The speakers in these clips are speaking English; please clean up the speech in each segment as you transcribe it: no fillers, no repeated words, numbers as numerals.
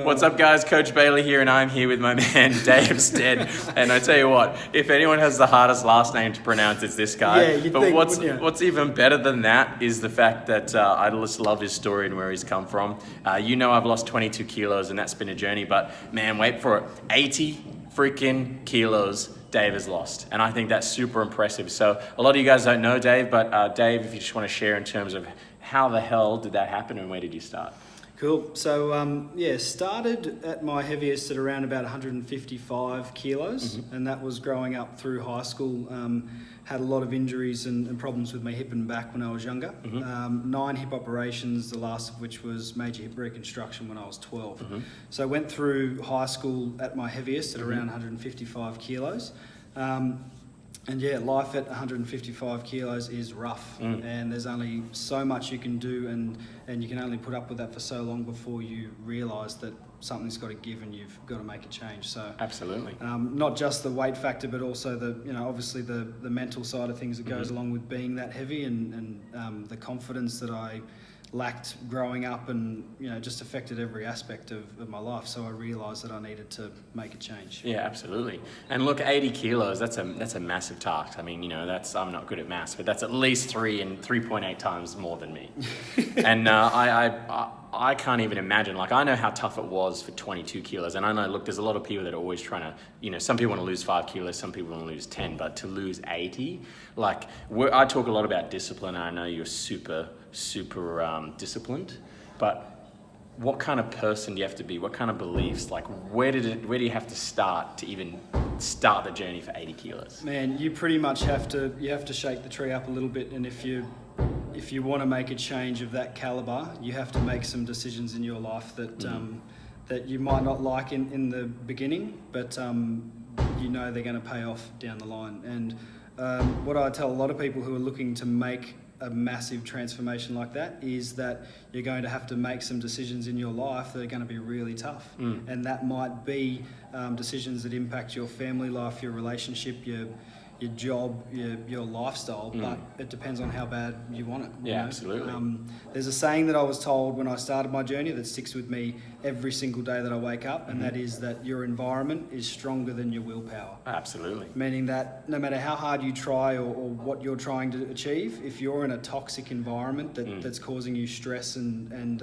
What's up, guys? Coach Bailey here, and I'm here with my man, Dave Stead. And I tell you what, if anyone has the hardest last name to pronounce, it's this guy. Yeah, you'd but think, what's even better than that is the fact that I just love his story and where he's come from. I've lost 22 kilos, and that's been a journey. But man, wait for it, 80 freaking kilos Dave has lost. And I think that's super impressive. So a lot of you guys don't know Dave, but Dave, if you just want to share in terms of how the hell did that happen and where did you start? Cool. So, started at my heaviest at around about 155 kilos, and that was growing up through high school. Had a lot of injuries and problems with my hip and back when I was younger. 9 hip operations, the last of which was major hip reconstruction when I was 12. So I went through high school at my heaviest at around 155 kilos. And yeah, life at 155 kilos is rough, and there's only so much you can do, and you can only put up with that for so long before you realise that something's got to give and you've got to make a change. So absolutely, not just the weight factor, but also obviously the mental side of things that goes along with being that heavy, and the confidence that I lacked growing up, and just affected every aspect of my life. So I realised that I needed to make a change. Yeah, absolutely. And look, 80 kilos, that's a massive task. I mean, I'm not good at maths, but that's at least 3.8 times more than me. And I can't even imagine. Like, I know how tough it was for 22 kilos. And I know, look, there's a lot of people that are always trying to, some people want to lose 5 kilos, some people want to lose 10, but to lose 80, I talk a lot about discipline, and I know you're super disciplined, but what kind of person do you have to be? What kind of beliefs? Like, where do you have to start to even start the journey for 80 kilos? Man, you pretty much have to shake the tree up a little bit, and if you want to make a change of that caliber, you have to make some decisions in your life that you might not like in the beginning, but they're going to pay off down the line. And what I tell a lot of people who are looking to make a massive transformation like that is that you're going to have to make some decisions in your life that are going to be really tough, and that might be decisions that impact your family life, your relationship, your job, your lifestyle, but it depends on how bad you want it. Yeah, absolutely. There's a saying that I was told when I started my journey that sticks with me every single day that I wake up, and that is that your environment is stronger than your willpower. Absolutely. Meaning that no matter how hard you try or what you're trying to achieve, if you're in a toxic environment that's causing you stress and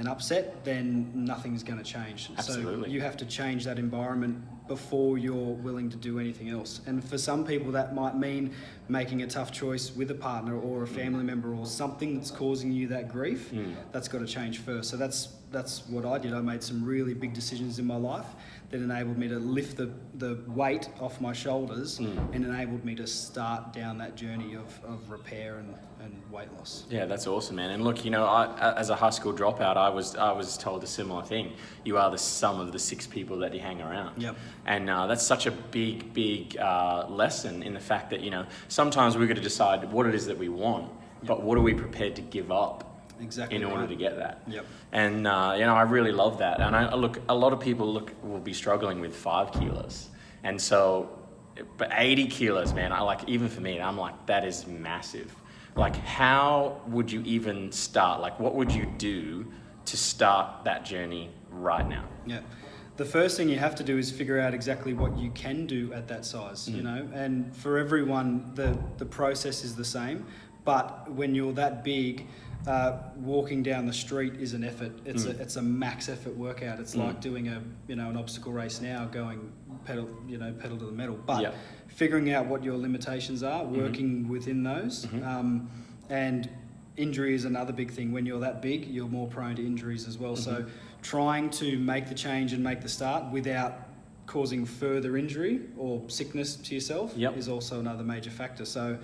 upset, then nothing's going to change. Absolutely. So you have to change that environment before you're willing to do anything else. And for some people that might mean making a tough choice with a partner or a family member or something that's causing you that grief. That's got to change first. So that's what I did. I made some really big decisions in my life that enabled me to lift the weight off my shoulders and enabled me to start down that journey of repair and weight loss. Yeah, that's awesome, man. And look, as a high school dropout, I was told a similar thing. You are the sum of the 6 people that you hang around. Yep. And that's such a big lesson in the fact that, sometimes we've got to decide what it is that we want, but what are we prepared to give up in order to get that? Yep. And, I really love that. And a lot of people will be struggling with 5 kilos. And so, but 80 kilos, man, even for me, I'm like, that is massive. Like, how would you even start? Like, what would you do to start that journey right now? Yeah. The first thing you have to do is figure out exactly what you can do at that size, and for everyone, the process is the same, but when you're that big, walking down the street is an effort. It's a max effort workout. It's like doing an obstacle race now, going pedal to the metal, but figuring out what your limitations are, working within those, and injury is another big thing. When you're that big, you're more prone to injuries as well. So trying to make the change and make the start without causing further injury or sickness to yourself is also another major factor. So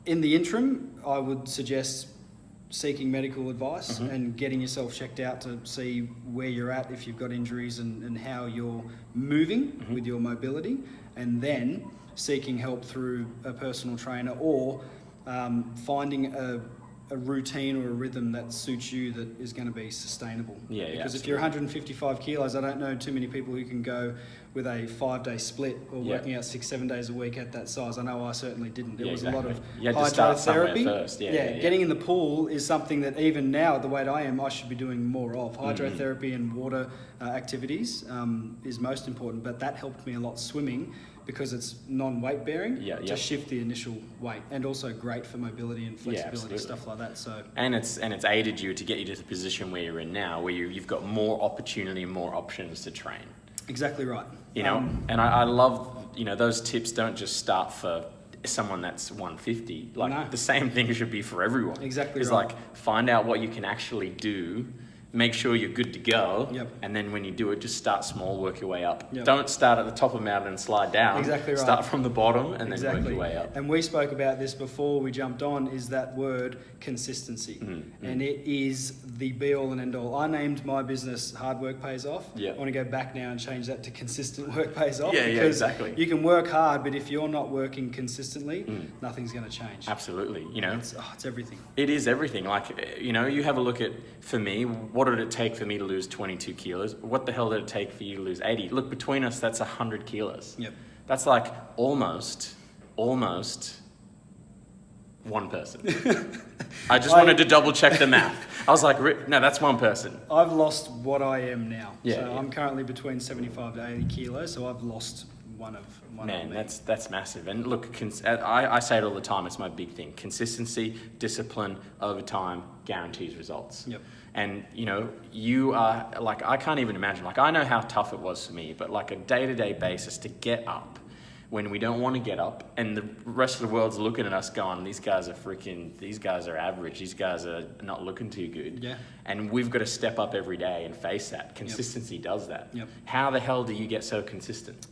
in the interim, I would suggest seeking medical advice and getting yourself checked out to see where you're at, if you've got injuries, and how you're moving with your mobility, and then seeking help through a personal trainer or finding a routine or a rhythm that suits you that is going to be sustainable. Yeah, because if you're 155 kilos, I don't know too many people who can go with a 5-day split or working out 6-7 days a week at that size. I know I certainly didn't. There was a lot of you had to start somewhere hydrotherapy. first. Getting in the pool is something that even now, at the weight I am, I should be doing more of. Hydrotherapy and water activities is most important, but that helped me a lot swimming because it's non-weight bearing to shift the initial weight, and also great for mobility and flexibility, stuff like that. So and it's aided you to get you to the position where you're in now, where you've got more opportunity and more options to train. Exactly right. You know, and I love, you know, those tips don't just start for someone that's 150. Like the same thing should be for everyone. Exactly It's right. like find out what you can actually do. Make sure you're good to go, and then when you do it, just start small, work your way up. Don't start at the top of the mountain and slide down. Exactly right. Start from the bottom and then work your way up. And we spoke about this before we jumped on, is that word consistency. And it is the be-all and end-all. I named my business Hard Work Pays Off. I want to go back now and change that to Consistent Work Pays Off. Because you can work hard, but if you're not working consistently, nothing's going to change. Absolutely. You know, it's everything. It is everything. Like, you know, you have a look at, for me, what did it take for me to lose 22 kilos? What the hell did it take for you to lose 80? Look, between us, that's 100 kilos. That's like almost one person. I just wanted to double check the math. I was like, no, that's one person. I've lost what I am now. I'm currently between 75 to 80 kilos, so I've lost one of Man, me. that's massive. And look, I say it all the time, it's my big thing. Consistency, discipline, over time, guarantees results. And, you know, you are, like, I can't even imagine. Like, I know how tough it was for me, but like a day-to-day basis to get up when we don't want to get up and the rest of the world's looking at us going, these guys are average, these guys are not looking too good. And we've got to step up every day and face that. Consistency does that. How the hell do you get so consistent?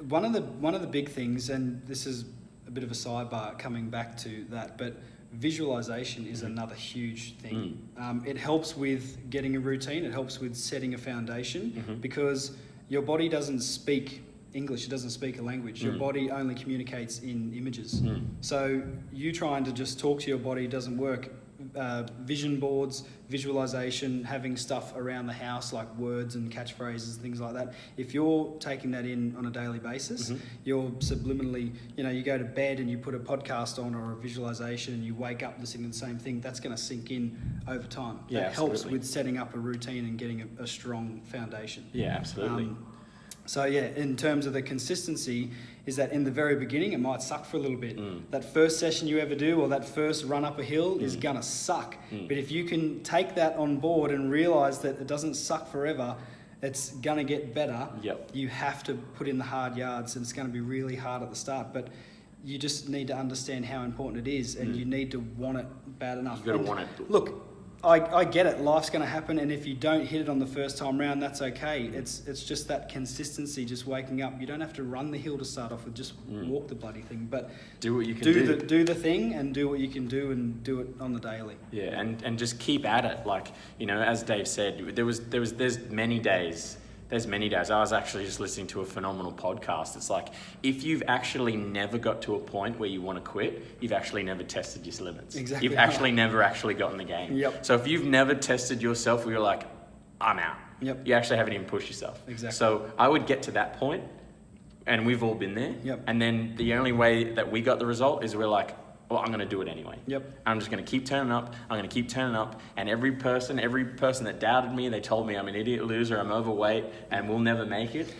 One of the big things, and this is a bit of a sidebar coming back to that, but visualization is another huge thing. It helps with getting a routine. It helps with setting a foundation because your body doesn't speak English. It doesn't speak a language. Your body only communicates in images. So you trying to just talk to your body doesn't work. Vision boards, visualization, having stuff around the house like words and catchphrases, things like that. If you're taking that in on a daily basis, you're subliminally, you know, you go to bed and you put a podcast on or a visualization and you wake up listening to the same thing, that's going to sink in over time. That helps with setting up a routine and getting a strong foundation. Absolutely. So in terms of the consistency, is that in the very beginning, it might suck for a little bit. That first session you ever do or that first run up a hill is gonna suck. But if you can take that on board and realize that it doesn't suck forever, it's gonna get better. You have to put in the hard yards, and it's gonna be really hard at the start. But you just need to understand how important it is, and you need to want it bad enough. You gotta want it. Look, I get it. Life's going to happen, and if you don't hit it on the first time round, that's okay. It's just that consistency, just waking up. You don't have to run the hill to start off with. Just walk the bloody thing. But do what you can do. Do the thing, and do what you can do, and do it on the daily. And just keep at it. Like, you know, as Dave said, there's many days. There's many days. I was actually just listening to a phenomenal podcast. It's like, if you've actually never got to a point where you want to quit, you've actually never tested your limits. Exactly. You've actually never actually got in the game. So if you've never tested yourself where you're like, I'm out. You actually haven't even pushed yourself. So I would get to that point, and we've all been there. And then the only way that we got the result is we're like, well, I'm going to do it anyway. I'm just going to keep turning up. I'm going to keep turning up. And every person that doubted me, they told me I'm an idiot loser, I'm overweight, and we'll never make it.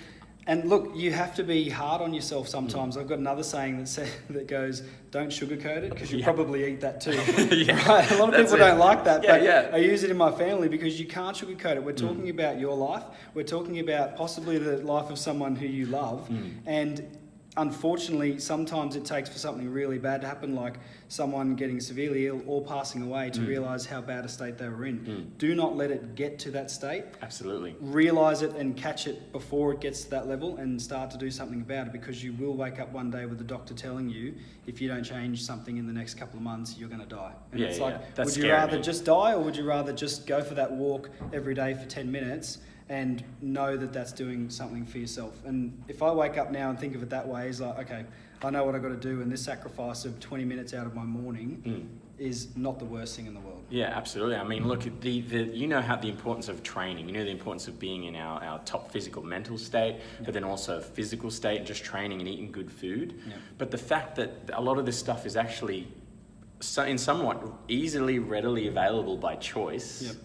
And look, you have to be hard on yourself sometimes. I've got another saying that goes, don't sugarcoat it, because you probably eat that too. Right? A lot of people don't like that, but I use it in my family because you can't sugarcoat it. We're talking about your life. We're talking about possibly the life of someone who you love. And unfortunately, sometimes it takes for something really bad to happen, like someone getting severely ill or passing away, to realise how bad a state they were in. Do not let it get to that state. Absolutely. Realise it and catch it before it gets to that level, and start to do something about it, because you will wake up one day with the doctor telling you, if you don't change something in the next couple of months, you're going to die. And it's like, would you rather just die, or would you rather just go for that walk every day for 10 minutes and know that that's doing something for yourself? And if I wake up now and think of it that way, it's like, okay, I know what I've got to do, and this sacrifice of 20 minutes out of my morning is not the worst thing in the world. Yeah, absolutely. I mean, look, you know how the importance of training, you know the importance of being in our top physical, mental state, but then also physical state, and just training and eating good food. Yeah. But the fact that a lot of this stuff is actually in somewhat easily, readily available by choice. Yep.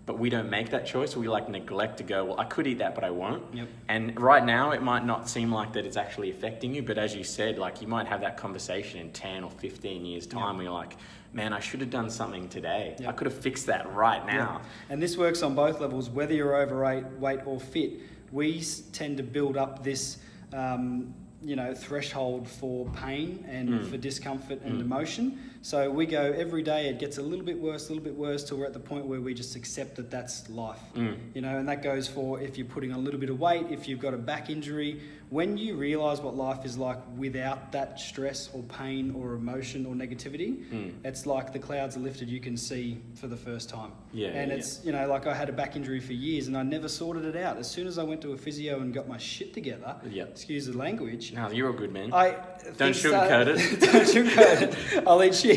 But we don't make that choice. We neglect to go, well, I could eat that, but I won't. Yep. And right now, it might not seem like that it's actually affecting you, but as you said, like you might have that conversation in 10 or 15 years' time where you're like, man, I should have done something today. Yep. I could have fixed that right now. Yep. And this works on both levels, whether you're overweight, weight or fit. We tend to build up this threshold for pain and for discomfort and emotion. So we go every day, it gets a little bit worse till we're at the point where we just accept that that's life. And that goes for if you're putting on a little bit of weight, if you've got a back injury. When you realise what life is like without that stress or pain or emotion or negativity, it's like the clouds are lifted, you can see for the first time. It's, like I had a back injury for years and I never sorted it out. As soon as I went to a physio and got my shit together, excuse the language. No, you're a good man. Don't sugarcoat it. Don't sugarcoat it. I'll eat shit.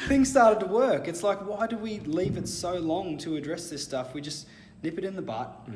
Things started to work. It's like, why do we leave it so long to address this stuff? We just nip it in the butt,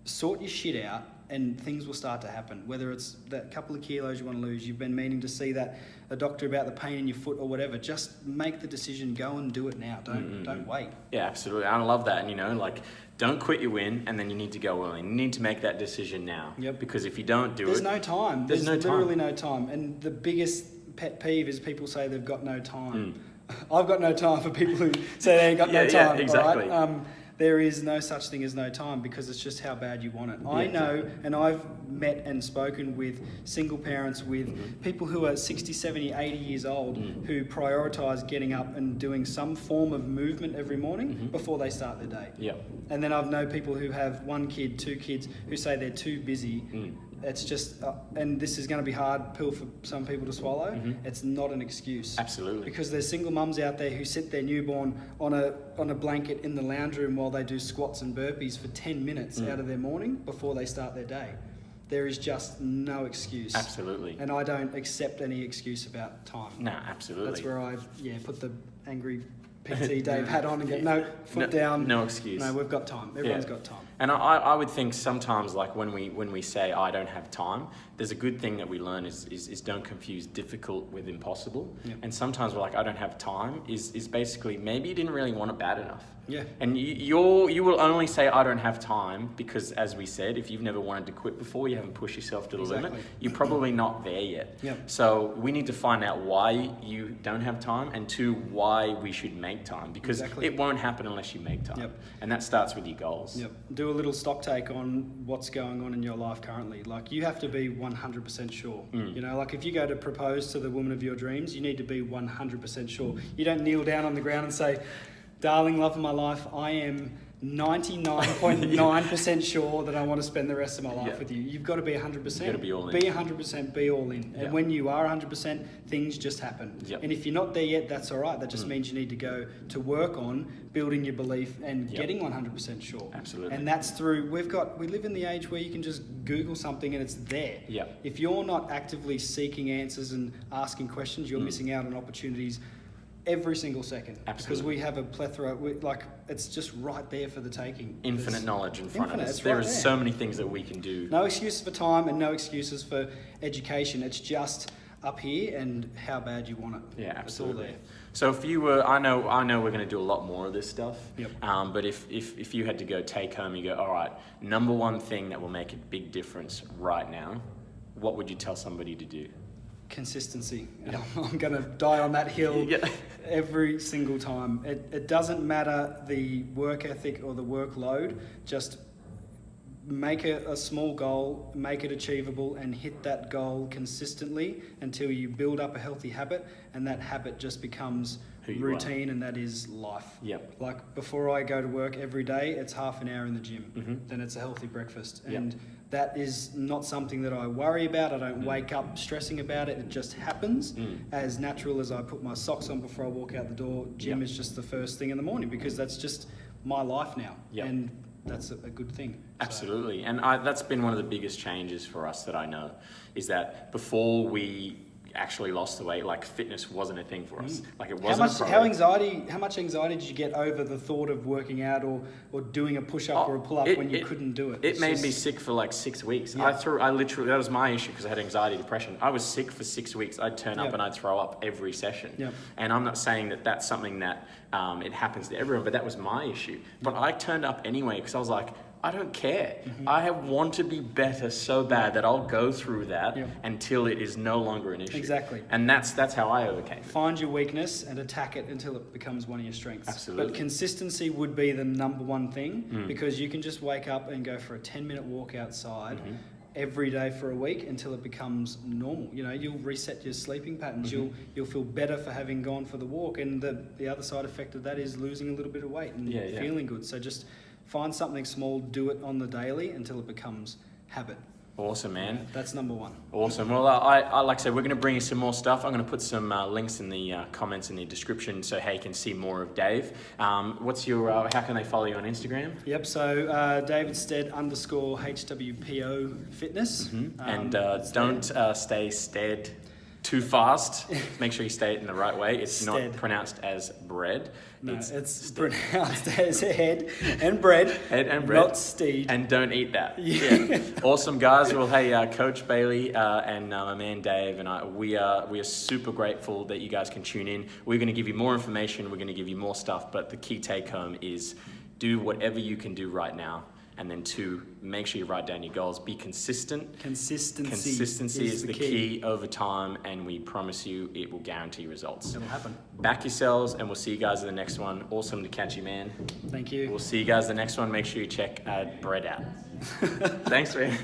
sort your shit out, and things will start to happen. Whether it's that couple of kilos you want to lose, you've been meaning to see a doctor about the pain in your foot or whatever, just make the decision, go and do it now. Don't wait. Yeah, absolutely. I love that. And don't quit your win, and then you need to go early. You need to make that decision now. Yep. Because if you don't do There's no time. There's literally no time. And the biggest pet peeve is people say they've got no time. I've got no time for people who say they ain't got no time. Yeah, exactly. All right? There is no such thing as no time because it's just how bad you want it. I know, and I've met and spoken with single parents, with people who are 60, 70, 80 years old who prioritise getting up and doing some form of movement every morning before they start their day. Yep. And then I've known people who have 1 kid, 2 kids, who say they're too busy. It's just, and this is going to be hard pill for some people to swallow. It's not an excuse. Absolutely. Because there's single mums out there who sit their newborn on a blanket in the lounge room while they do squats and burpees for 10 minutes out of their morning before they start their day. There is just no excuse. Absolutely. And I don't accept any excuse about time. No, absolutely. That's where I put the angry PT Dave hat on and get foot down. No excuse. No, we've got time. Everyone's got time. And I would think sometimes, like when we say I don't have time, there's a good thing that we learn is don't confuse difficult with impossible. Yep. And sometimes we're like, I don't have time is basically maybe you didn't really want it bad enough. Yeah. And you will only say I don't have time because, as we said, if you've never wanted to quit before, you haven't pushed yourself to the limit, you're probably not there yet. Yep. So we need to find out why you don't have time, and 2, why we should make time, because it won't happen unless you make time. Yep. And that starts with your goals. Yep. Do a little stock take on what's going on in your life currently. Like, you have to be 100% sure. Like if you go to propose to the woman of your dreams, you need to be 100% sure. You don't kneel down on the ground and say, darling, love of my life, I am 99.9% sure that I want to spend the rest of my life with you. You've got to be 100%. You've got to be all in. Be 100%, be all in. And when you are 100%, things just happen. Yep. And if you're not there yet, that's all right. That just means you need to go to work on building your belief and getting 100% sure. Absolutely. And that's through, we live in the age where you can just Google something and it's there. Yep. If you're not actively seeking answers and asking questions, you're missing out on opportunities every single second. Absolutely. Because we have a plethora, it's just right there for the taking. Infinite knowledge in front of us. There are so many things that we can do. No excuses for time and no excuses for education. It's just up here and how bad you want it. Yeah, absolutely. It's all there. So if you were, I know we're going to do a lot more of this stuff. Yep. But if you had to go take home, you go, all right, number one thing that will make a big difference right now, what would you tell somebody to do? Consistency. Yeah. I'm going to die on that hill every single time. It doesn't matter the work ethic or the workload, just make a small goal, make it achievable and hit that goal consistently until you build up a healthy habit, and that habit just becomes routine, and that is life. Yep. Like before I go to work every day, it's half an hour in the gym, then it's a healthy breakfast. And that is not something that I worry about. I don't wake up stressing about it. It just happens as natural as I put my socks on before I walk out the door. Gym is just the first thing in the morning because that's just my life now. And that's a good thing. Absolutely. And that's been one of the biggest changes for us that I know, is that before we actually lost the weight, like fitness wasn't a thing for us. Like it How wasn't much, a priority. how much anxiety did you get over the thought of working out or doing a push-up or a pull-up when you couldn't do it? It made me sick for like 6 weeks. I literally, that was my issue because I had anxiety, depression. I was sick for 6 weeks. I'd turn up and I'd throw up every session. Yep. And I'm not saying that that's something that it happens to everyone, but that was my issue. But I turned up anyway because I was like, I don't care. I want to be better so bad that I'll go through that until it is no longer an issue. Exactly. And that's how I overcame it. Find your weakness and attack it until it becomes one of your strengths. Absolutely. But consistency would be the number one thing because you can just wake up and go for a 10-minute walk outside every day for a week until it becomes normal. You know, you'll reset your sleeping patterns. You'll feel better for having gone for the walk, and the other side effect of that is losing a little bit of weight and feeling good. So just find something small, do it on the daily until it becomes habit. Awesome, man. That's number one. Awesome. Well, I like I said, we're going to bring you some more stuff. I'm going to put some links in the comments in the description so hey, you can see more of Dave. What's your? How can they follow you on Instagram? Yep. So David Stead _HWPO fitness. And don't stay stead too fast. Make sure you say it in the right way. It's Stead. not pronounced as bread. No, it's stead. pronounced as head and bread. Head and bread. Not steed. And don't eat that. Yeah. Awesome, guys. Well, hey, Coach Bailey and my man Dave and I, we are super grateful that you guys can tune in. We're going to give you more information. We're going to give you more stuff. But the key take home is do whatever you can do right now. And then 2, make sure you write down your goals. Be consistent. Consistency is the key over time, and we promise you it will guarantee results. It'll happen. Back yourselves, and we'll see you guys in the next one. Awesome to catch you, man. Thank you. We'll see you guys in the next one. Make sure you check Bread out. Thanks, man.